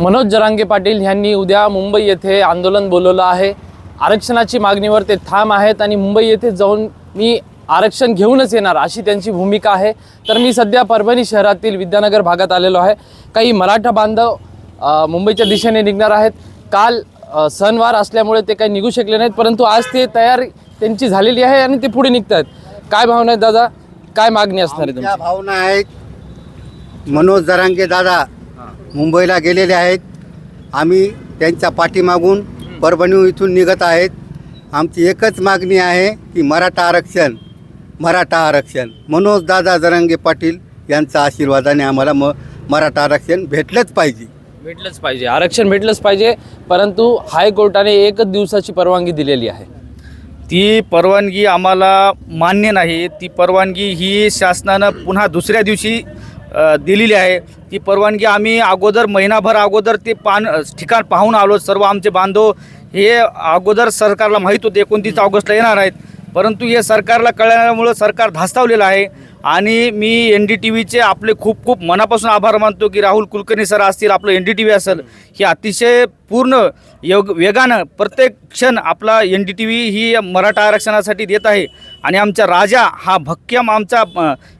मनोज जरांगे पाटील यांनी उद्या मुंबई येथे आंदोलन बोलवलं आहे। आरक्षणाची मागणीवर ते ठाम आहेत आणि मुंबई येथे जाऊन मी आरक्षण घेऊनच येणार अशी त्यांची भूमिका आहे। तर मी सध्या परभणी शहरातील विद्यानगर भागात आलेलो आहे। काही मराठा बांधव मुंबईच्या दिशेने निघणार आहेत। काल सणवार असल्यामुळे ते काही निघू शकले नाहीत, परंतु आज ते तयारी त्यांची झालेली आहे आणि ते पुढे निघतात। काय भावना आहेत दादा, काय मागणी असणार आहे तुमची? भावना आहेत, मनोज जरांगे दादा मुंबईला गेलेले आहेत। आम्ही त्यांच्या पाठीमागून परभणी इथून निघत आहेत। आमची एकच मागणी आहे की मराठा आरक्षण मनोज दादा जरांगे पाटील यांच्या आशीर्वादाने आम्हाला मराठा आरक्षण भेटलंच पाहिजे। आरक्षण भेटलंच पाहिजे, परंतु हायकोर्टाने 1 दिवसाची परवानगी दिलेली आहे। ती परवानगी आम्हाला मान्य नाही। ती परवानगी ही शासनानं पुन्हा दुसऱ्या दिवशी दिलेली आहे। ती परवानगी आम्ही अगोदर महिनाभर अगोदर ते ठिकाण पाहून आलो। सर्व आमचे बांधव हे अगोदर सरकारला माहीत होते 29 ऑगस्टला येणार आहेत, परंतु हे सरकारला कळल्यामुळं सरकार धास्तावलेलं आहे। आणि मी NDTVचे आपले खूप खूप मनापासून आभार मानतो की राहुल कुलकर्णी सर असतील, आपलं NDTV असेल, हे अतिशय पूर्ण वेगानं प्रत्येक क्षण आपला NDTV ही मराठा आरक्षणासाठी देत आहे। आणि आमचा राजा हा भक्कम आमचा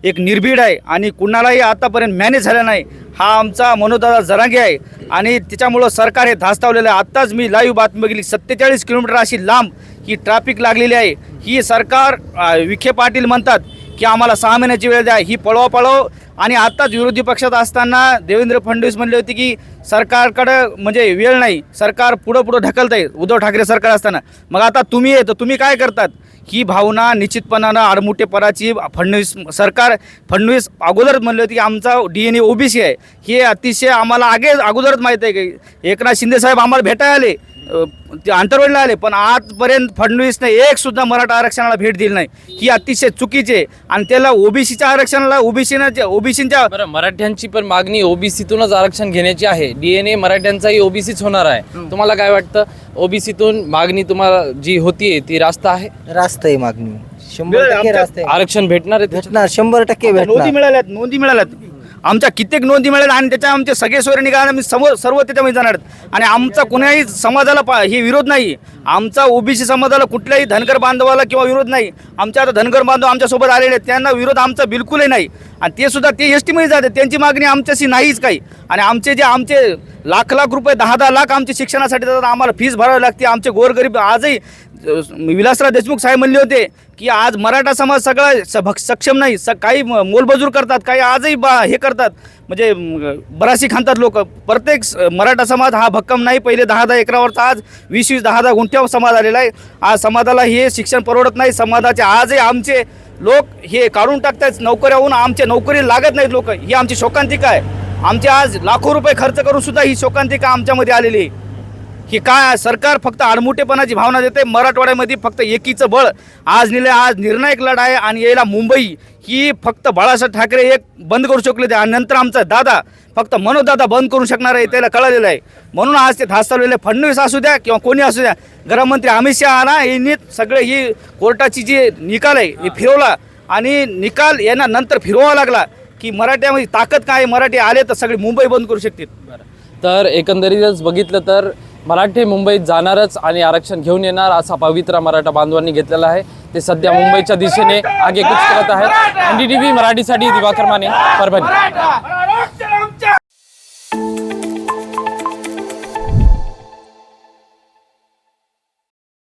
एक निर्भीड आहे आणि कुणालाही आतापर्यंत मॅनेज झाला नाही, हा आमचा मनोजदादा जरांगे आहे। आणि त्याच्यामुळं सरकार हे धास्तावलेलं आहे। आत्ताच मी लाईव्ह बातमी बघितली, 47 किलोमीटर अशी लांब ही ट्रॅफिक लागलेली आहे। ही सरकार विखे पाटील म्हणतात की आम्हाला 6 महिन्याची वेळ द्या, ही पळव आणि आत्ताच विरोधी पक्षात असताना देवेंद्र फडणवीस म्हणले होते की सरकारकडं म्हणजे वेळ नाही, सरकार पुढं ढकलत आहे उद्धव ठाकरे सरकार असताना। मग आता तुम्ही तर तुम्ही काय करतात? ही भावना निश्चितपणानं आडमुठेपणाची फडणवीस अगोदरच म्हणले होते की आमचा DNA OBC आहे, हे अतिशय आम्हाला अगोदरच माहीत आहे की एकनाथ शिंदे साहेब आम्हाला भेटायला आले, ते आंतरवाडीला आले, पण आजपर्यंत फडणवीसने एक सुद्धा मराठा आरक्षणाला भेट दिली नाही। ही अतिशय चुकीचे आणि त्याला OBCच्या आरक्षणाला ओबीसीच्या मराठ्यांची पण मागणी OBCतूनच आरक्षण घेण्याची आहे। DNA मराठ्यांचाही OBCच होणार आहे। तुम्हाला काय वाटतं, OBCतून मागणी तुम्हाला जी होतीये ती रास्त आहे? रास्त आहे मागणी, 100% रास्त आहे। आरक्षण भेटणार आहे? भेटणार, 100% भेटणार। नोंदी मिळाल्यात आमच्या कित्येक नोंदी मिळाल्या आणि त्याच्या आमचे सगळे सोयरे निघाले, मी सर्व त्याच्यामध्ये जाणार आहेत। आणि आमचा कुणाही समाजाला हे विरोध नाही, आमचा OBC समाजाला कुठल्याही धनगर बांधवाला किंवा विरोध नाही। आमच्या आता धनगर बांधव आमच्यासोबत आलेले आहेत, त्यांना विरोध आमचा बिलकुलही नाही। आणि ते सुद्धा ते ST मध्ये जाते, त्यांची मागणी आमच्याशी नाहीच काही। आणि आमचे लाख रुपये 10 लाख आमच्या शिक्षणासाठी जातात, आम्हाला फीस भरावी लागते। आमचे गोरगरीब आजही विलासराव देशमुख साहेब म्हणले होते की आज मराठा समाज सगळा सक्षम नाही, काही मोलमजूर करतात, काही आजही हे करतात, म्हणजे बराशी खांतात लोक। प्रत्येक मराठा समाज हा भक्कम नाही। पहिले 10 एकरावरचा आज 20 10 गुंठ्यावर समाज आलेला आहे। आज समाजाला हे शिक्षण परवडत नाही। समाजाचे आजही आमचे लोक हे काढून टाकतात नोकऱ्याहून, आमच्या नोकरी लागत नाहीत लोक, ही आमची शोकांतिका आहे। आमचे आज लाखो रुपये खर्च करून सुद्धा ही शोकांतिका आमच्यामध्ये आलेली आहे। ही काय सरकार फक्त आडमुठेपणाची भावना देते। मराठवाड्यामध्ये फक्त एकीचं बळ आज निर्णायक लढा आहे आणि याला मुंबई ही फक्त बाळासाहेब ठाकरे एक बंद करू शकले ते, आणि नंतर आमचा दादा फक्त मनोज दादा बंद करू शकणार आहे, त्याला कळलेलं आहे। म्हणून आज ते धास्तावलेले फडणवीस असू द्या किंवा कोणी असू द्या, गृहमंत्री अमित शहा ना यांनी सगळे ही कोर्टाची जी निकाल आहे हे फिरवला आणि निकाल यांना नंतर फिरवावा लागला की मराठ्यामध्ये ताकद काय, मराठी आले तर सगळे मुंबई बंद करू शकतील। तर एकंदरीतच बघितलं तर मराठी मुंबईत जाणारच आणि आरक्षण घेऊन येणार असा पवित्रा मराठा बांधवांनी घेतलेला आहे। ते सध्या मुंबईच्या दिशेने आगेकूच करत आहेत। NDTV मराठीसाठी दिवाकर माने, परभणी।